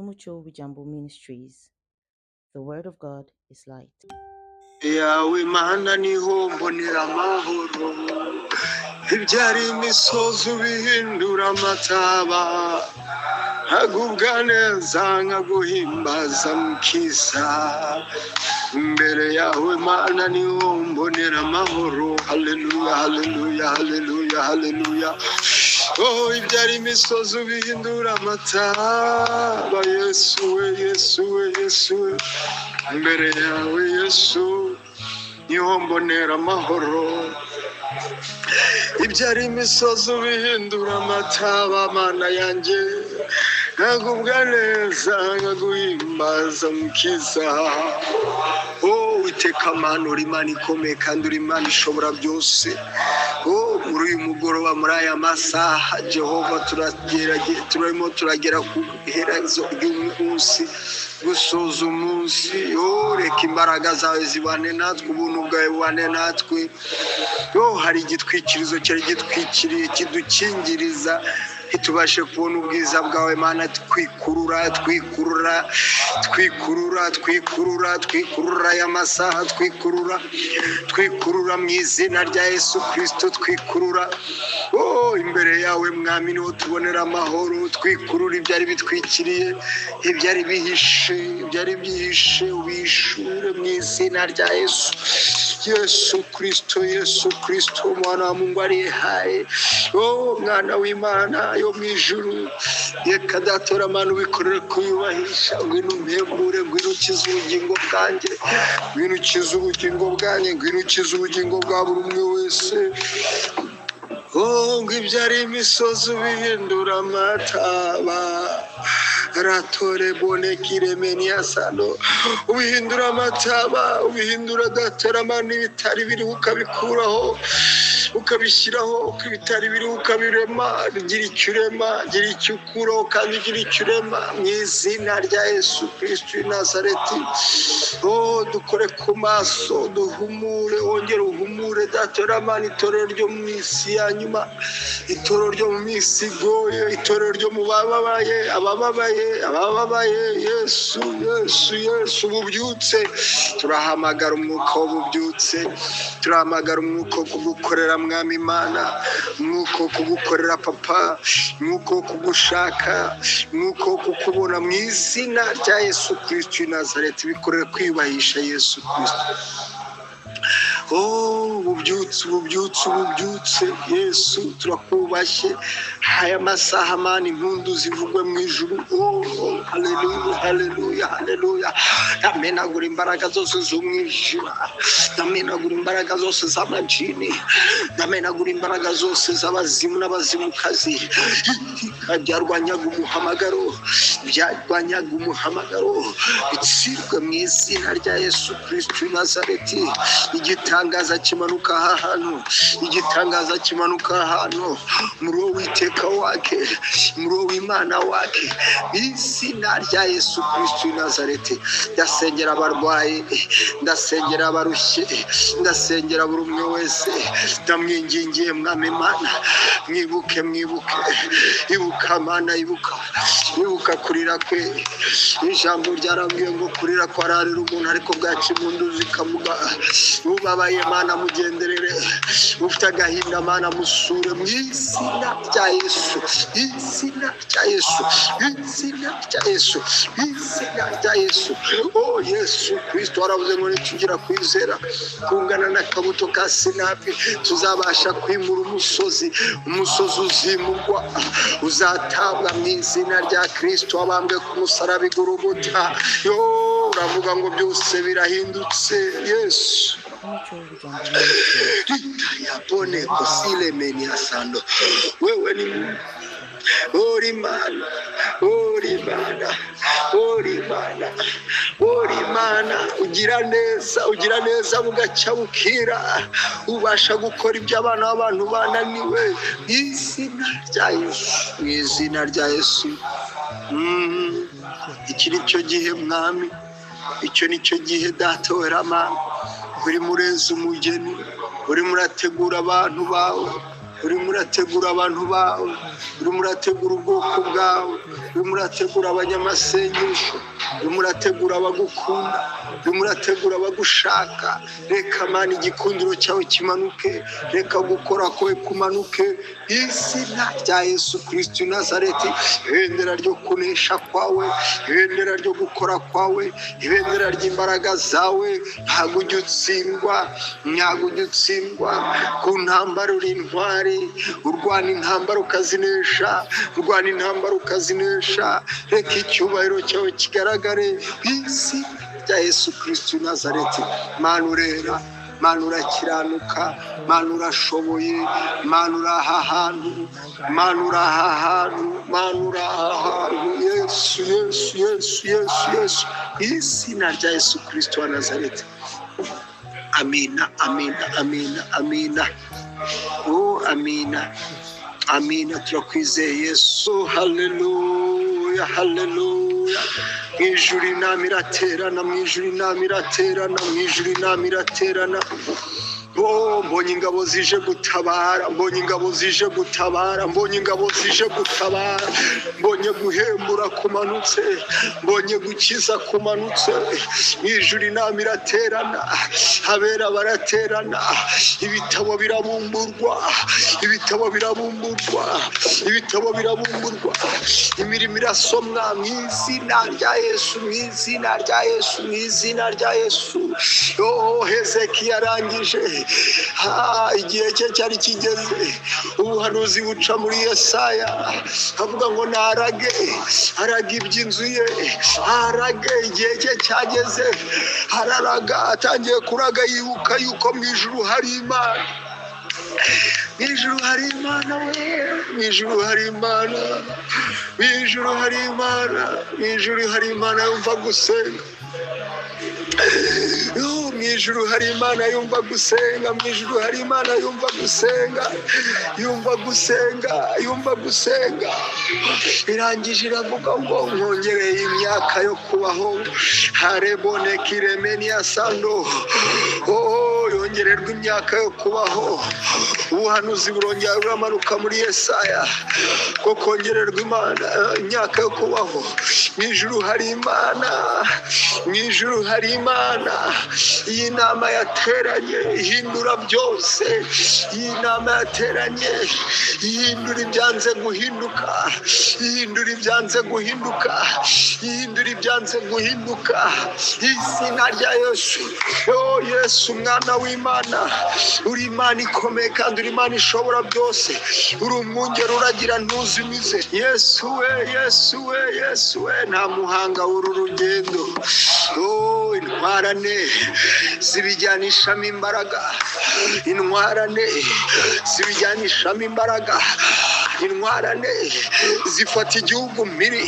Umucho Wijambo Ministries. The Word of God is light. Yawe Mana niho mbonera amahoro, ibyari imisozi ubihindura amataba, nkagubwa neza nkaguhimbaza mukiza. Imbere yawe Mana niho mbonera amahoro. Haleluya, haleluya, haleluya, haleluya. Oh, ibyari imisozi ubihindura amataba. Yesu we, Yesu we, Yesu we. Imbere yawe Yesu niho mbonera amahoro, ibyari imisozi ubihindura amataba. Mana yanjye nkagubwa neza nkaguhimbaza mukiza. Oh, Uwiteka Mana uri Imana ikomeye kandi uri Imana ishobora byose. Oh, muri uyu mugoroba muri aya masaha Jehova turimo turagera ku iherezo ry'umunsi, gusoza umunsi. Reka imbaraga zawe zibane natwe, ubuntu bwawe bubane natwe. Hari igitwikirizo cyari gitwikiriye kidukingiriza, ntitubashe kubona ubwiza bwawe Mana. Twikurura twikurura twikurura twikurura twikurura aya masaha, twikurura twikurura mu izina rya Yesu Kristo. Twikurura imbere yawe Mwami niho tubonera amahoro. Twikurura ibyari bitwikiriye, ibyari bihishe, ibyari byihishe ubishure mu izina rya Yesu. Yesu Kristo, Yesu Kristo, Mwana wa Mungu aliye hai. Mwana w'Imana yo mu ijuru, reka datora Mana ubikorere kuyubahisha. Ngwino umpembure, ngwino ukize ubugingo bwanjye, ngwino ukize ubugingo bwanjye, ngwino ukize ubugingo bwa buri umwe wese. Ngo ibyari imisozi ubihindura amataba, ratore bone kiremeni asano, ubihindura amataba, ubihindura datora Mana ibitari biri ukabikuraho, ukabishyiraho, uko ibitari biri ukabirema. Gira icyo urema, gira icyo ukuraho kandi gira icyo urema mu izina rya Yesu Kristo w'i Nazareti. Dukore ku maso, duhumure, wongere uhumure datora Mana itorero ryo mu isi ya nyuma, itorero ryo mu minsi igoye, itorero ryo mu bababaye, abababaye. Yesu, Yesu, Yesu ububyutse. Turahamagara umwuka w'ububyutse, turahamagara umwuka wo kugukorera Mwami Imana, umwuka wo kugukorera Papa, umwuka wo kugushaka, umwuka wo kukubona mu izina rya Yesu Kristo w'i Nazareti. Bikorere kwiyubahisha Yesu Kristo. Ububyutse, ububyutse, ububyutse. Yesu turakubashye aya masaha Mana, impundu zivugwe mu ijuru. Haleluya, haleluya, haleluya. Ndamenagura imbaraga zose z'umwijima, ndamenagura imbaraga zose z'amajini, ndamenagura imbaraga zose z'abazimu n'abazimukazi byarwanyaga umuhamagaro, byarwanyaga umuhamagaro, bitsirwe mu izina rya Yesu Kristo w'i Nazareti. Igitangaza kimanuka aha hantu, igitangaza kimanuka aha hantu, muri wowe Uwiteka wake, muri wowe Imana wake, izina rya Yesu Kristo w'i Nazareti. Ndasengera abarwayi, ndasengera abarushye, ndasengera buri umwe wese. Ndamwingingiye Mwami Imana, mwibuke, mwibuke, ibuka Mana, ibuka, ibuka kurira kwe. Ijambo ryarambwiye ngo kurira kwararira umuntu, ariko bwaca impundu zikamuga. Ubabaye Mana mugenderere, ufite agahinda Mana musure mu izina rya Yesu, izina rya Yesu, izina rya Yesu, izina rya Yesu. Yesu Kristo waravuze ngo nitugira kwizera kungana n'akabuto ka sinapi, tuzabasha kwimura umusozi. Umusozi uzimurwa, uzatabwa mu izina rya Kristo wabambwe ku musaraba i Golgotha. Uravuga ngo byose birahindutse. Yesu yapone kosile meni asando. Wewe ni ori Mana, ori Mana, ori Mana, ori Mana. Ugira neza, ugira neza bugacya bukira. Ubasha gukora ibyo abana b'abantu bananiwe mu izina rya Yesu, mu izina rya Yesu. Iki ni cyo gihe Mwami, icyo ni cyo gihe Data wera Mana, uri mureza umugeni, uri murategura abantu bawe. urimo urategura abantu bawe, urimo urategura ubwoko bwawe, urimo urategura abanyamasengesho, urimo urategura abagukunda, urimo urategura abagushaka. Reka Mana igikundiro cyawe kimanuke, reka gukora kwawe kumanuke, izina rya Yesu Kristo Nazareti. Ibendera ryo kunesha kwawe, ibendera ryo gukora kwawe, ibendera ry'imbaraga zawe. Ntabwo ujya utsindwa, ntabwo ujya utsindwa. Ku ntambara uri intwari, urwana intambara ukazinesha, urwana intambara ukazinesha. Reka icyubahiro cyawe kigaragare ku izina rya Yesu Kristo Nazareti. Mana urera, Mana urakiranuka, Mana urashoboye, Mana uraha hantu, Mana uraha hantu, Mana uraha hantu. Yesu, Yesu, Yesu, Yesu, Yesu, izina rya Yesu Kristo wa Nazareti. Amina, amina, amina, amina. Oh, amina, amina. Turakwizeye Yesu. Haleluya, haleluya. Mwijuru inama iraterana, mwijuru inama iraterana, mwijuru inama iraterana. Oh, mbonye ingabo zije gutabara, mbonye ingabo zije gutabara, mbonye ingabo zije gutabara, mbonye guhembura kumanutse, mbonye gukiza kumanutse. Mwijuru inama iraterana, abera baraterana, ibitabo birabumburwa, ibitabo birabumburwa, ibitabo birabumburwa, imirimo irasomwa mu izina rya Yesu, mu izina rya Yesu, mu izina rya Yesu. Oh, Hezekiya arangije, igihe cye cyari kigeze, ubuhanuzi buca muri Yesaya avuga ngo narage, araga iby'inzu ye, arage. Igihe cye cyageze, araraga, atangiye kuraga, yibuka yuko mu ijuru hari Imana. Mu ijuru hari Imana we, mu ijuru hari Imana, mu ijuru hari Imana, mu ijuru hari Imana yumva gusenga. Mu ijuru hari Imana yumva gusenga, mu ijuru hari Imana yumva gusenga, yumva gusenga, yumva gusenga. Irangije iravuga ngo nkongereye imyaka yo kubaho, harebone kiremeni ya sando. Oh, yongererwa imyaka yo kubaho. Ubuhanuzi burongera buramanuka muri Yesaya ko kongererwa imyaka yo kubaho. Mu ijuru hari Imana, mu ijuru hari Imana. Iyi nama yateranye ihindura byose, iyi nama yateranye ihindura ibyanze guhinduka, ihindura ibyanze guhinduka, ihindura ibyanze guhinduka. Izina rya Yesu. Oh, Yesu mwana w'Imana, uri Imana ikomeye kandi uri Imana ishobora byose, uri umwungeri uragira ntuzimize. Yesu we, Yesu we, Yesu we, nta muhanga w'uru rugendo. Oh, intwarane zibijyanishamo imbaraga, intwarane zibijyanishamo imbaraga, intwarane zifata igihugu mpiri,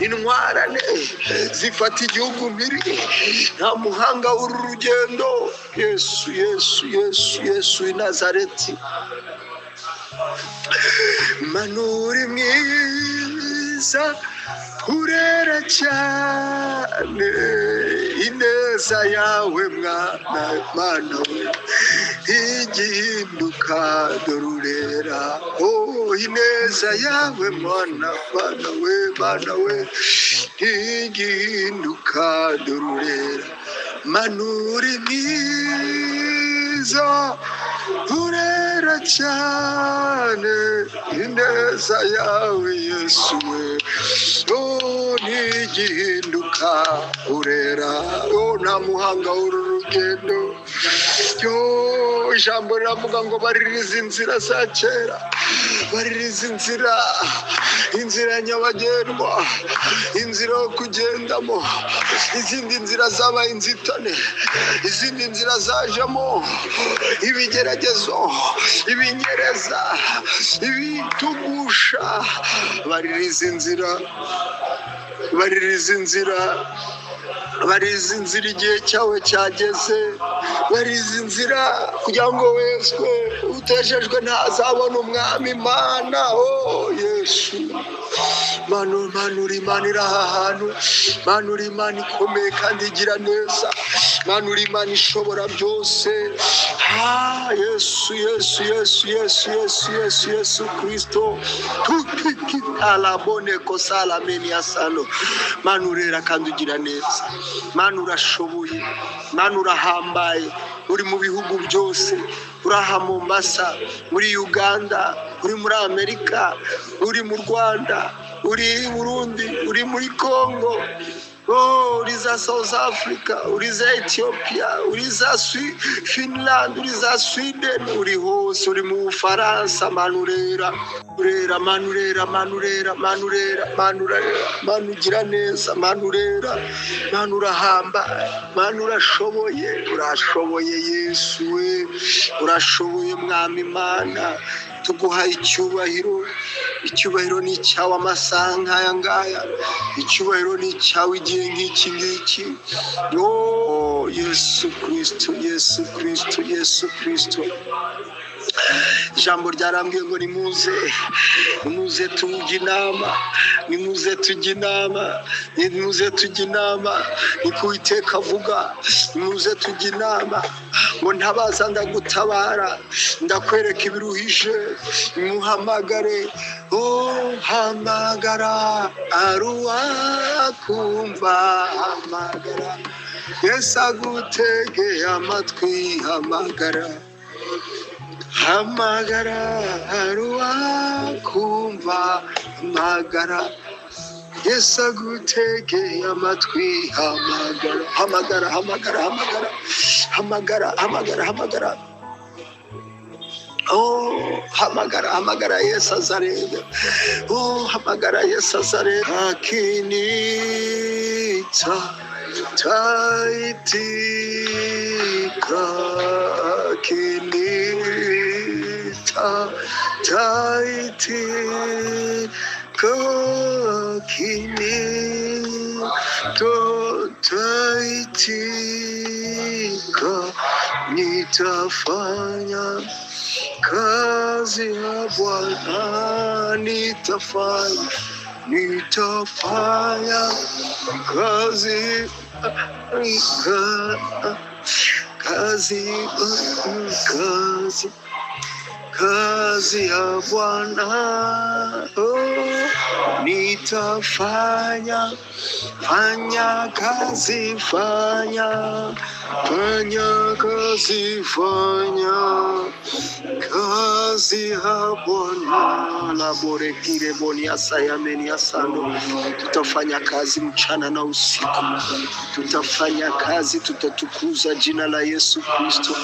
intwarane zifata igihugu mpiri. Nta muhanga w'uru rugendo. Yesu, Yesu, Yesu, Yesu w'i Nazareti. Manuri mwiza, urera cyane, ineza yawe mwana, Mana we igihinduka dorurera. Oh, ineza yawe mwana, Mana we, Mana we igihinduka dorurera. Manuri mwiza, urera cyane, ineza yawe Yesu we. Oh, ntigihinduka urera. Oh, nta muhanga w'uru rugendo. Ijambo riravuga ngo baririze inzira za kera, baririze inzira, inzira nyabagendwa, inzira yo kugendamo. Izindi nzira zabaye inzitane, izindi nzira zajemo ibigeragezo, ibinyereza, ibitugusha. Baririze inzira, baririze inzira, barizi inzira igihe cyawe cyageze, barizi inzira kugira ngo weswe uteshejwe ntazabona umwami Imana. Yesu Mana uri Imana iri aha hantu, Mana uri Imana ikomeye kandi igira neza, Mana uri Imana ishobora byose. Yesu Kristo alabone kosala meni asano. Mana urera kandi ugira neza, Mana urashoboye, Mana urahambaye, uri mu bihugu byose, uri aha Mombasa, muri Uganda, uri muri Amerika, uri mu Rwanda, uri Burundi, uri muri Congo, uri za South Africa, uri za Ethiopia, uri za Finland, uri za Sweden, uri hose, uri mu Bufaransa. Mana urera, Mana urera, Mana urera, Mana urera, Mana ugira neza, Mana urera, Mana urahamba, Mana urashoboye Yesu we, urashoboye mwami Imana. Tuguha icyubahiro ni icyawe amasaha nk'aya ngaya, icyubahiro ni icyawe igihe nk'iki ngiki. Yesu Kristo. Ijambo ryarambwiye ngo nimuze tujye inama, niko Uwiteka avuga. Nimuze tujye inama, ngo ntabaza ndagutabara, ndakwereka ibiruhije, muhamagare. Hamagara aruwakumva, hamagara Yesu agutege amatwi, hamagara aruwakumva, hamagara Yesu agutege amatwi, hamagara hamagara Yesu azareba. Hamagara Yesu azareba. Akinita taitika, akinita taitika, akinita taitika, nitafanya kazi ya Bwana, nitafanya kazi ya Bwana. Nitafanya kazi ya Bwana. Laborekire boni asayameni asano. Tutafanya kazi mchana na usiku, tutafanya kazi, tutatukuza jina la Yesu Kristo.